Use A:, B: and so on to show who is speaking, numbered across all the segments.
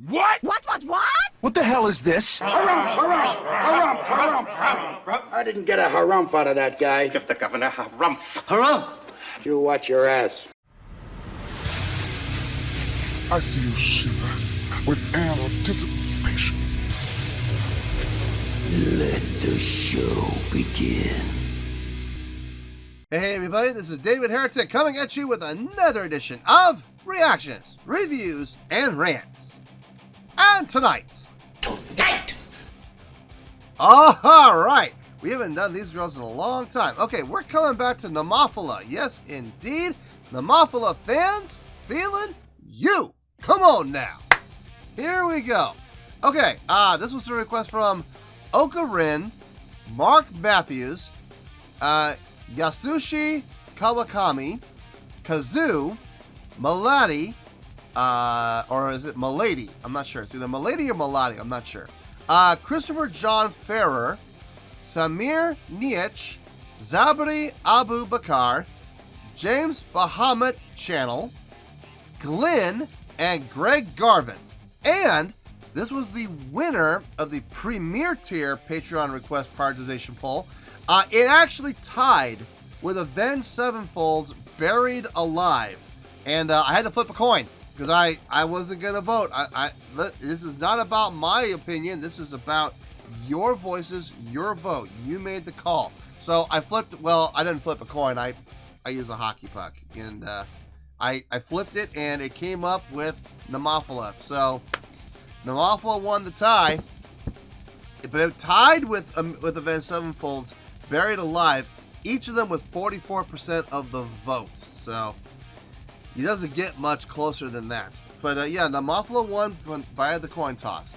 A: What?
B: What?
C: What the hell is this?
D: Harumph. I didn't get a harumph out of that guy.
A: Give the governor harumph.
C: Harumph!
D: You watch your ass.
E: I see you shiver with anticipation.
F: Let the show begin.
G: Hey everybody, this is David Heretic coming at you with another edition of Reactions, Reviews, and Rants. And tonight... Alright, we haven't done these girls in a long time. Okay, we're coming back to Nemophila. Yes, indeed. Nemophila Fans FEELIN YOU. Come on now. Here we go. Okay, this was a request from Okarin, Mark Matthews, Yasushi Kawakami, Kazoo, Maladi, or is it Malady? I'm not sure. It's either Malady or Maladi. I'm not sure. Christopher John Ferrer, Samir Niech, Zabri Abu Bakar, James Bahamut Channel, Glenn, and Greg Garvin. And this was the winner of the Premier Tier Patreon Request Prioritization Poll. It actually tied with Avenged Sevenfold's Buried Alive. And I had to flip a coin because I wasn't going to vote. This is not about my opinion. This is about your voices, your vote. You made the call. So I flipped, well, I didn't flip a coin. I used a hockey puck. And I flipped it and it came up with Nemophila. So Nemophila won the tie. But it tied with Avenged Sevenfold's Buried Alive, each of them with 44% of the vote. So he doesn't get much closer than that. But yeah, Nemophila won via the coin toss.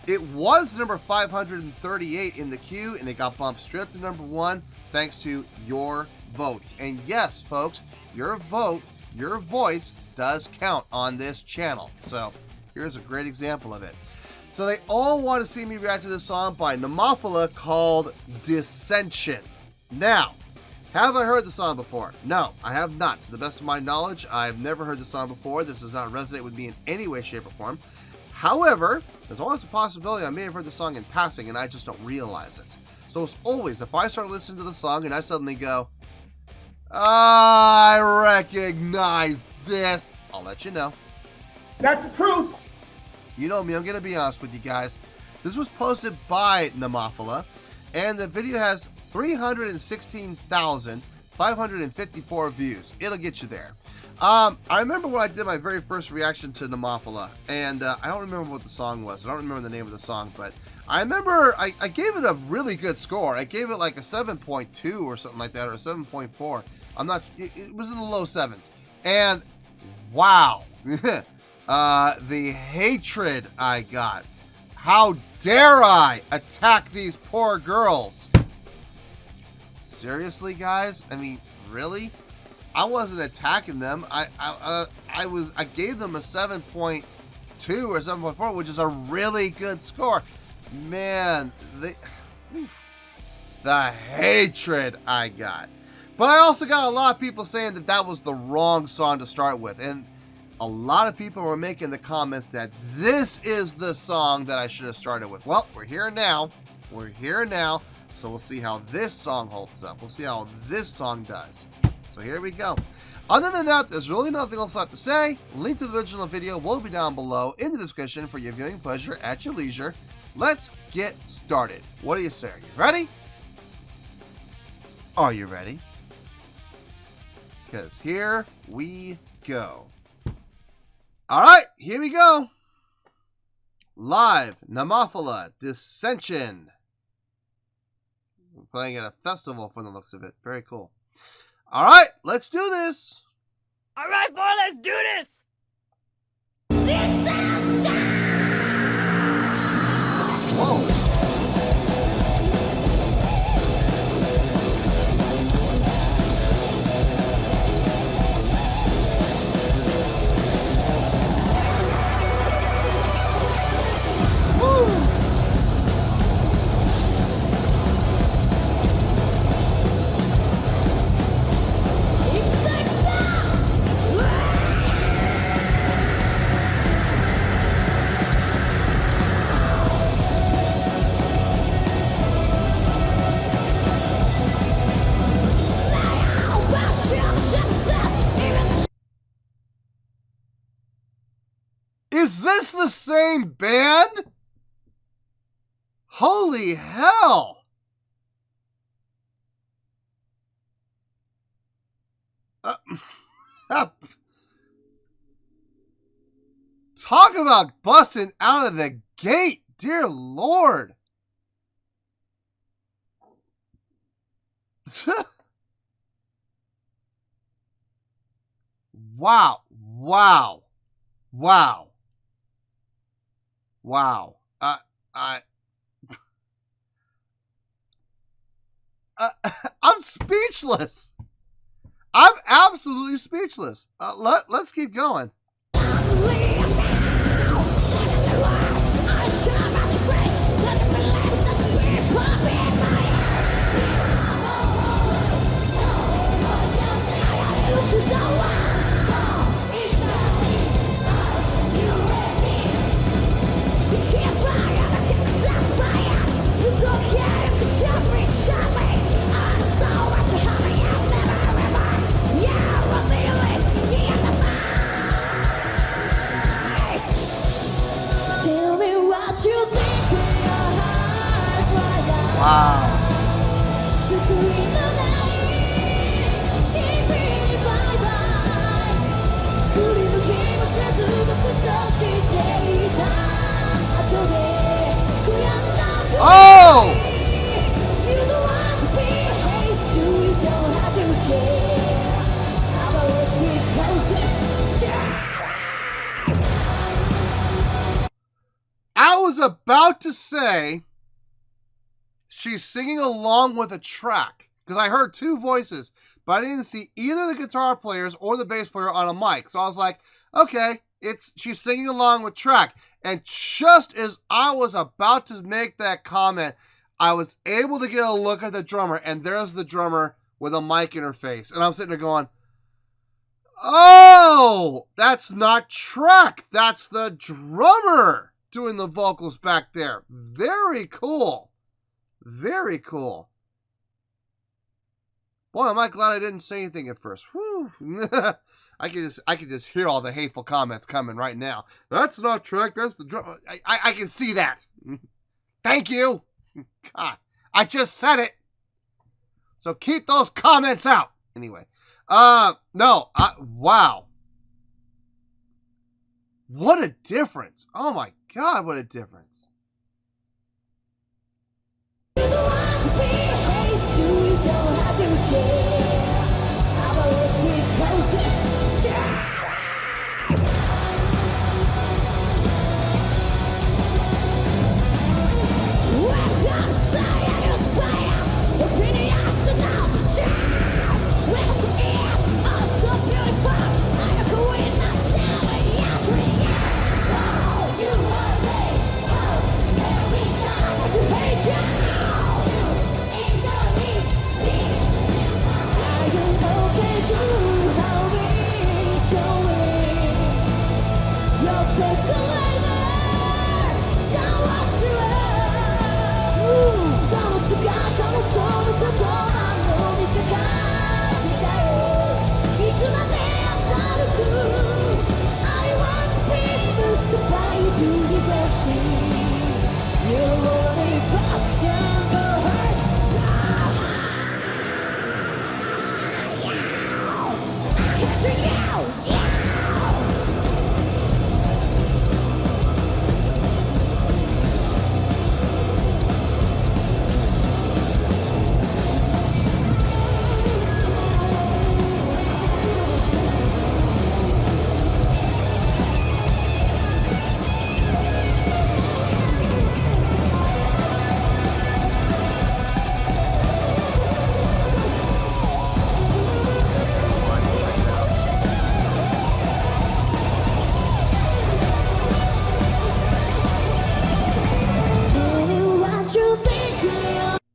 G: It was number 538 in the queue, and it got bumped straight up to number 1 thanks to your votes. And yes, folks, your vote, your voice does count on this channel. So here's a great example of it. So they all want to see me react to this song by Nemophila called Dissension. Now, have I heard the song before? No, I have not. To the best of my knowledge, I've never heard the song before. This does not resonate with me in any way, shape, or form. However, there's always a possibility I may have heard the song in passing and I just don't realize it. So as always, if I start listening to the song and I suddenly go, I recognize this, I'll let you know.
A: That's the truth.
G: You know me, I'm going to be honest with you guys. This was posted by Nemophila, and the video has 316,554 views. It'll get you there. I remember when I did my very first reaction to Nemophila, and I don't remember what the song was. I don't remember the name of the song, but I remember I gave it a really good score. I gave it like a 7.2 or something like that, or a 7.4. I'm not, it was in the low 7s. And wow. The hatred I got. How dare I attack these poor girls? Seriously, guys? I mean, really? I wasn't attacking them. I gave them a 7.2 or 7.4, which is a really good score. Man, the hatred I got. But I also got a lot of people saying that that was the wrong song to start with, and a lot of people were making the comments that this is the song that I should have started with. Well, we're here now. We're here now. So we'll see how this song holds up. We'll see how this song does. So here we go. Other than that, there's really nothing else left to say. Link to the original video will be down below in the description for your viewing pleasure at your leisure. Let's get started. What do you say? Are you ready? Are you ready? Because here we go. All right, here we go. Live, Nemophila, Dissension. We're playing at a festival from the looks of it. Very cool. All right, let's do this.
B: All right, boy, let's do this.
G: Whoa. Is this the same band? Holy hell! Talk about busting out of the gate, dear Lord. Wow. Wow. Wow. Wow. I'm speechless. I'm absolutely speechless. Let's keep going. Wow. Oh! I was about to say she's singing along with a track because I heard two voices, but I didn't see either the guitar players or the bass player on a mic. So I was like, okay, she's singing along with track. And just as I was about to make that comment, I was able to get a look at the drummer, and there's the drummer with a mic in her face. And I'm sitting there going, oh, that's not track. That's the drummer doing the vocals back there. Very cool. Very cool. Boy, am I glad I didn't say anything at first. Whew. I can just hear all the hateful comments coming right now. That's not track. That's the drum. I can see that. Thank you. God, I just said it. So keep those comments out. Anyway, no. Wow. What a difference. Oh my God, what a difference.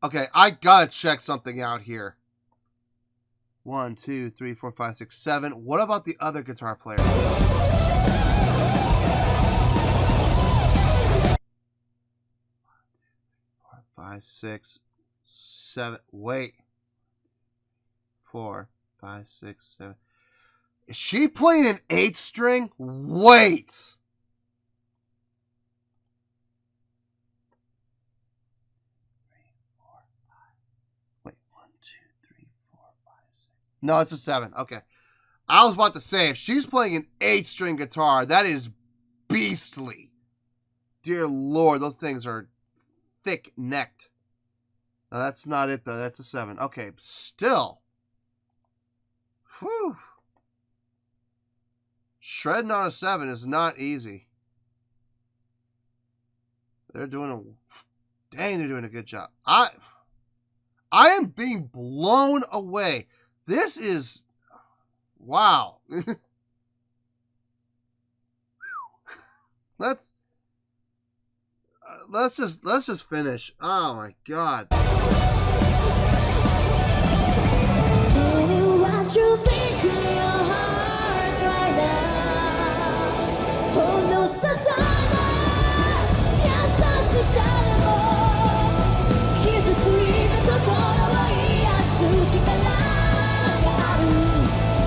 G: Okay, I gotta check something out here. 1, 2, 3, 4, 5, 6, 7. What about the other guitar player? 5, 6, 7. Wait. 4, 5, 6, 7. Is she playing an 8 string? Wait. No, it's a 7. Okay. I was about to say, if she's playing an 8-string guitar, that is beastly. Dear Lord, those things are thick-necked. No, that's not it, though. That's a 7. Okay, still. Whew. Shredding on a 7 is not easy. They're doing a good job. I am being blown away. This is, wow. Let's just finish. Oh my God.
C: What you think in your heart right now? Oh no, Sasana, yes, she's a sweet little yes, she can lie.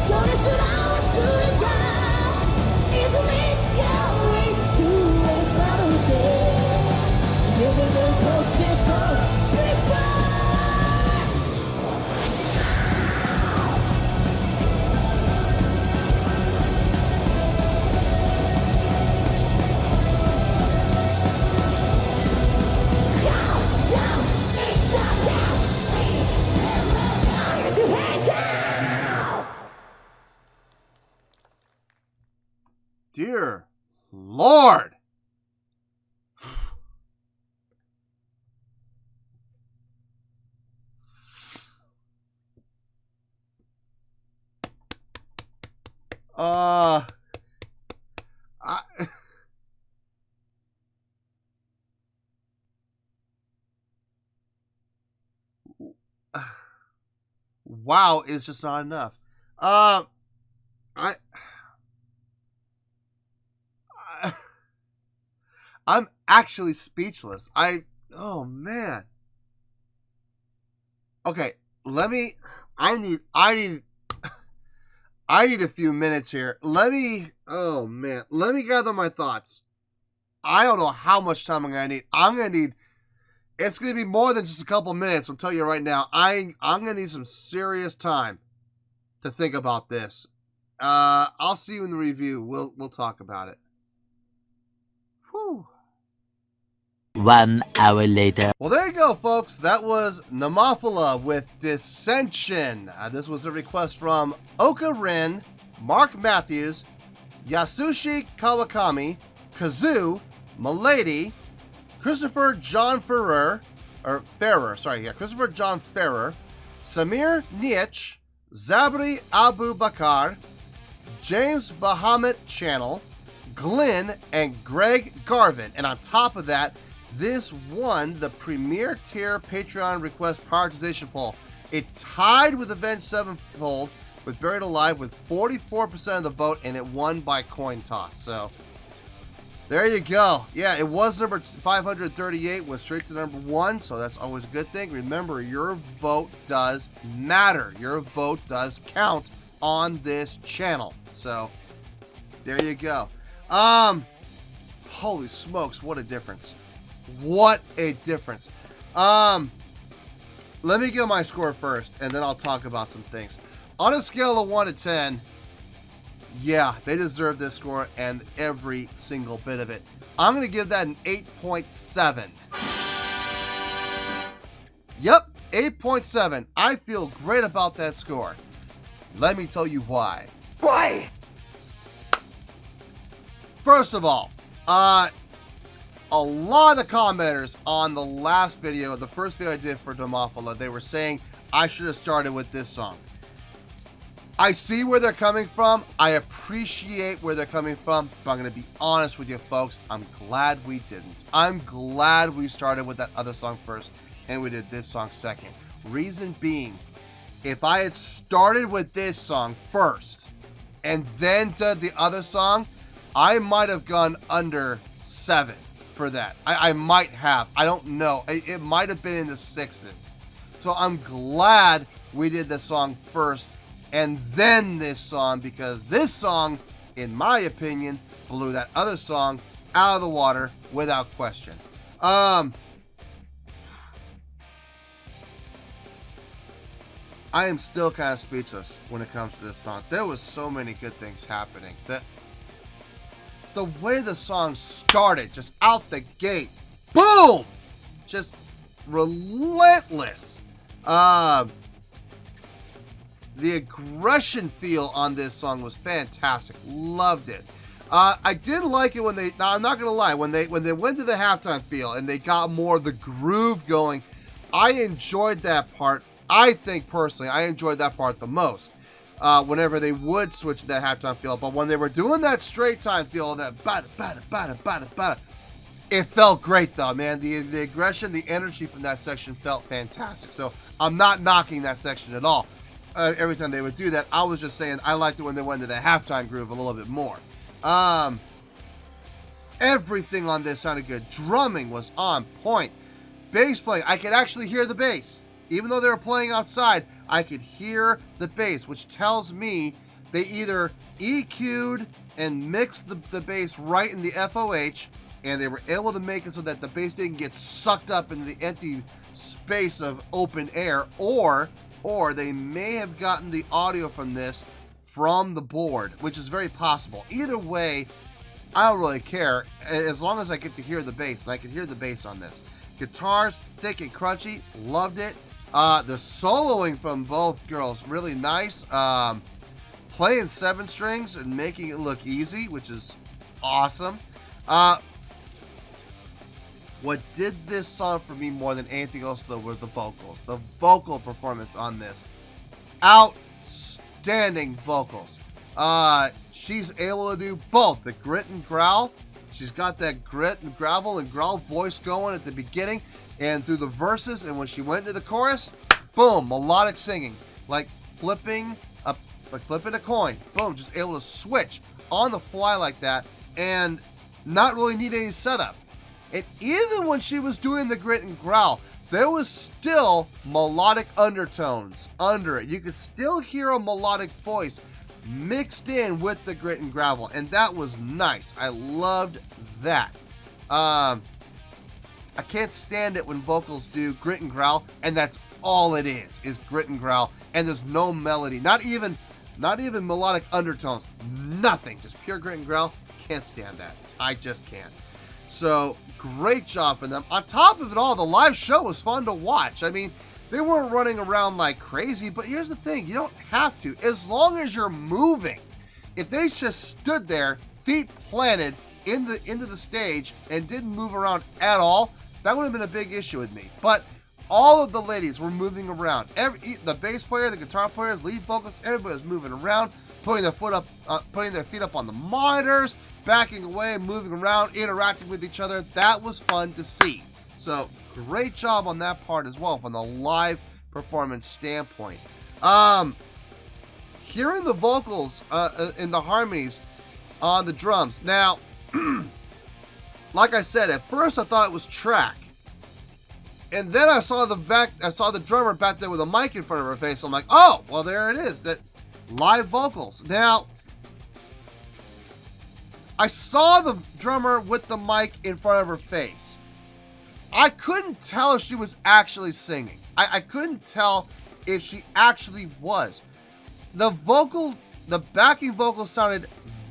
C: So this is our sweet time. It's a mix, it's to a better day. You will go process for goodbye.
G: Dear Lord. Wow is just not enough. I'm actually speechless. Oh man. Okay, I need a few minutes here. Let me gather my thoughts. I don't know how much time I'm gonna need. It's gonna be more than just a couple minutes. I'll tell you right now. I'm gonna need some serious time to think about this. I'll see you in the review. We'll talk about it. Whew.
F: 1 hour later.
G: Well, there you go, folks. That was Nemophila with Dissension. This was a request from Oka Rin, Mark Matthews, Yasushi Kawakami, Kazoo, Milady, Christopher John Ferrer, Christopher John Ferrer, Samir Niech, Zabri Abu Bakar, James Bahamut Channel, Glenn, and Greg Garvin. And on top of that, this won the Premier Tier Patreon Request Prioritization Poll. It tied with Avenged Sevenfold with Buried Alive with 44% of the vote, and it won by coin toss. So there you go. Yeah, it was number 538, went straight to number 1, so that's always a good thing. Remember, your vote does matter. Your vote does count on this channel. So there you go. Holy smokes, what a difference. What a difference. Let me give my score first, and then I'll talk about some things. On a scale of 1 to 10, yeah, they deserve this score and every single bit of it. I'm going to give that an 8.7. Yep, 8.7. I feel great about that score. Let me tell you why.
A: Why?
G: First of all, a lot of the commenters on the last video, the first video I did for Nemophila, they were saying I should have started with this song. I see where they're coming from. I appreciate where they're coming from, but I'm going to be honest with you folks, I'm glad we didn't. I'm glad we started with that other song first and we did this song second. Reason being, if I had started with this song first and then did the other song, I might have gone under 7 for that. I might have. I don't know. It might have been in the 6s. So I'm glad we did this song first and then this song, because this song, in my opinion, blew that other song out of the water without question. I am still kind of speechless when it comes to this song. There was so many good things happening. The way the song started, just out the gate, boom, just relentless. The aggression feel on this song was fantastic. Loved it. I did like it when they. Now I'm not gonna lie. When they went to the halftime feel and they got more of the groove going, I enjoyed that part. I think personally, I enjoyed that part the most. Whenever they would switch to that halftime feel, but when they were doing that straight time feel, that bada bada bada bada bada, it felt great though, man. The aggression, the energy from that section felt fantastic. So I'm not knocking that section at all. Every time they would do that, I was just saying I liked it when they went to the halftime groove a little bit more. Everything on this sounded good. Drumming was on point. Bass playing, I could actually hear the bass. Even though they were playing outside, I could hear the bass, which tells me they either EQ'd and mixed the bass right in the FOH, and they were able to make it so that the bass didn't get sucked up into the empty space of open air, or they may have gotten the audio from this from the board, which is very possible. Either way, I don't really care, as long as I get to hear the bass, and I can hear the bass on this. Guitars, thick and crunchy, loved it. The soloing from both girls, really nice. Playing 7 strings and making it look easy, which is awesome. What did this song for me more than anything else, though, were the vocals. The vocal performance on this. Outstanding vocals. She's able to do both the grit and growl. She's got that grit and gravel and growl voice going at the beginning and through the verses, and when she went to the chorus, boom, melodic singing, like flipping a coin. Boom, just able to switch on the fly like that and not really need any setup. And even when she was doing the grit and growl, there was still melodic undertones under it. You could still hear a melodic voice mixed in with the grit and gravel, and that was nice. I loved that. I can't stand it when vocals do grit and growl, and that's all it is grit and growl, and there's no melody, not even melodic undertones, nothing, just pure grit and growl. Can't stand that. I just can't. So great job for them. On top of it all, the live show was fun to watch. I mean, they weren't running around like crazy, but here's the thing, you don't have to, as long as you're moving. If they just stood there, feet planted into the stage and didn't move around at all, that would have been a big issue with me. But all of the ladies were moving around. The bass player, the guitar players, lead vocalists, everybody was moving around, putting their feet up on the monitors, backing away, moving around, interacting with each other. That was fun to see. So great job on that part as well from the live performance standpoint. Hearing the vocals in the harmonies on the drums. Now, like I said, at first I thought it was track. And then I saw the drummer back there with a mic in front of her face. I'm like, oh, well, there it is. That live vocals. Now, I saw the drummer with the mic in front of her face. I couldn't tell if she was actually singing. I couldn't tell if she actually was. The backing vocals sounded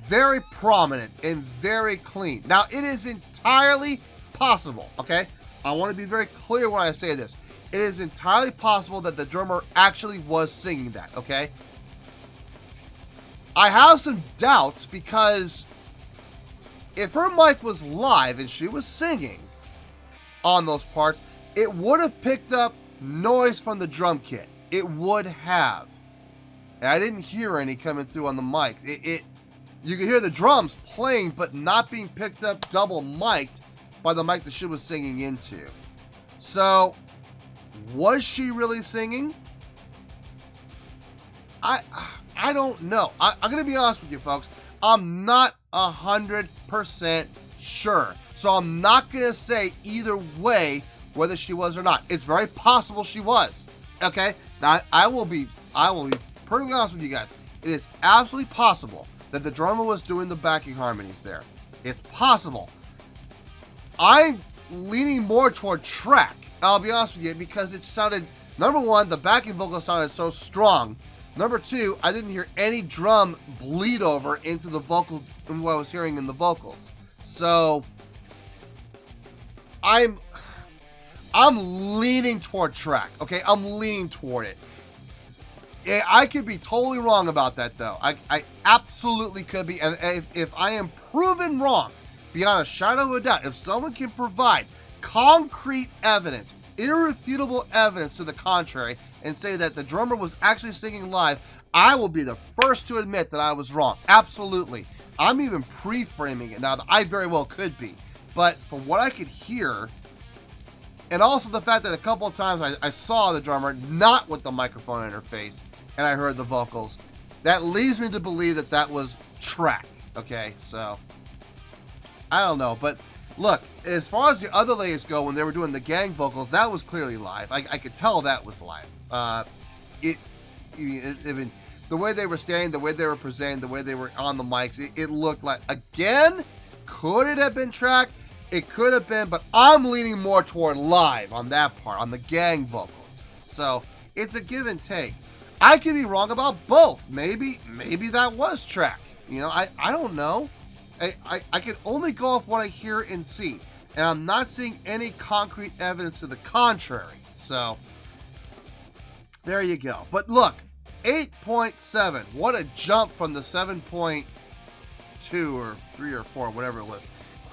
G: very prominent and very clean. Now, it is entirely possible, okay? I want to be very clear when I say this. It is entirely possible that the drummer actually was singing that, okay? I have some doubts because if her mic was live and she was singing on those parts, it would have picked up noise from the drum kit. It would have. And I didn't hear any coming through on the mics. You could hear the drums playing, but not being picked up double mic'd by the mic that she was singing into. So, was she really singing? I don't know. I'm going to be honest with you, folks. I'm not 100% sure. So I'm not going to say either way whether she was or not. It's very possible she was. Okay? Now, I will be perfectly honest with you guys. It is absolutely possible that the drummer was doing the backing harmonies there. It's possible. I'm leaning more toward track, I'll be honest with you, because it sounded Number one, the backing vocal sounded so strong. Number two, I didn't hear any drum bleed over into the vocal, in what I was hearing in the vocals. So, I'm leaning toward track, okay? I'm leaning toward it. I could be totally wrong about that, though. I absolutely could be, and if I am proven wrong, beyond a shadow of a doubt, if someone can provide concrete evidence, irrefutable evidence to the contrary, and say that the drummer was actually singing live, I will be the first to admit that I was wrong. Absolutely. I'm even pre-framing it now that I very well could be. But from what I could hear, and also the fact that a couple of times I saw the drummer not with the microphone in her face, and I heard the vocals, that leads me to believe that that was track. Okay, so I don't know, but look, as far as the other ladies go, when they were doing the gang vocals, that was clearly live. I could tell that was live. The way they were standing, the way they were presenting, the way they were on the mics, it looked like, again, could it have been track? It could have been, but I'm leaning more toward live on that part, on the gang vocals. So it's a give and take. I could be wrong about both. Maybe that was track. You know, I don't know. I can only go off what I hear and see, and I'm not seeing any concrete evidence to the contrary. So there you go. But look, 8.7. What a jump from the 7.2 or 3 or 4, whatever it was.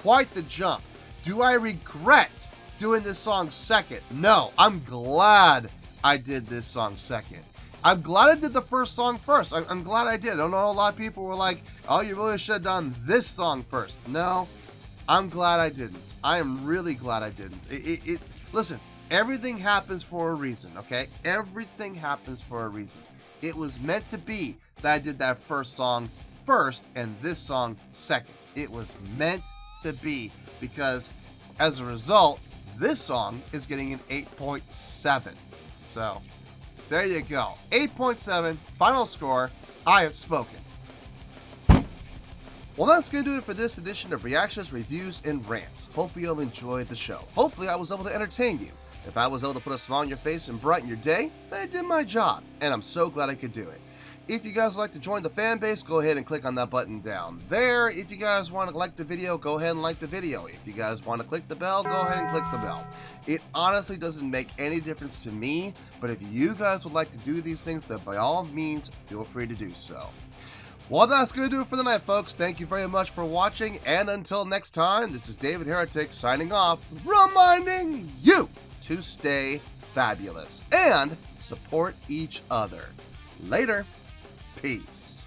G: Quite the jump. Do I regret doing this song second? No, I'm glad I did this song second. I'm glad I did the first song first. I'm glad I did. I know a lot of people were like, oh, you really should have done this song first. No, I'm glad I didn't. I am really glad I didn't. Listen, everything happens for a reason, okay? Everything happens for a reason. It was meant to be that I did that first song first and this song second. It was meant to be, because as a result, this song is getting an 8.7. So there you go. 8.7, final score. I have spoken. Well, that's going to do it for this edition of Reactions, Reviews, and Rants. Hopefully you'll enjoy the show. Hopefully I was able to entertain you. If I was able to put a smile on your face and brighten your day, then I did my job, and I'm so glad I could do it. If you guys would like to join the fan base, go ahead and click on that button down there. If you guys want to like the video, go ahead and like the video. If you guys want to click the bell, go ahead and click the bell. It honestly doesn't make any difference to me, but if you guys would like to do these things, then by all means, feel free to do so. Well, that's going to do it for the night, folks. Thank you very much for watching, and until next time, this is David Heretic signing off, reminding you to stay fabulous and support each other. Later. Peace.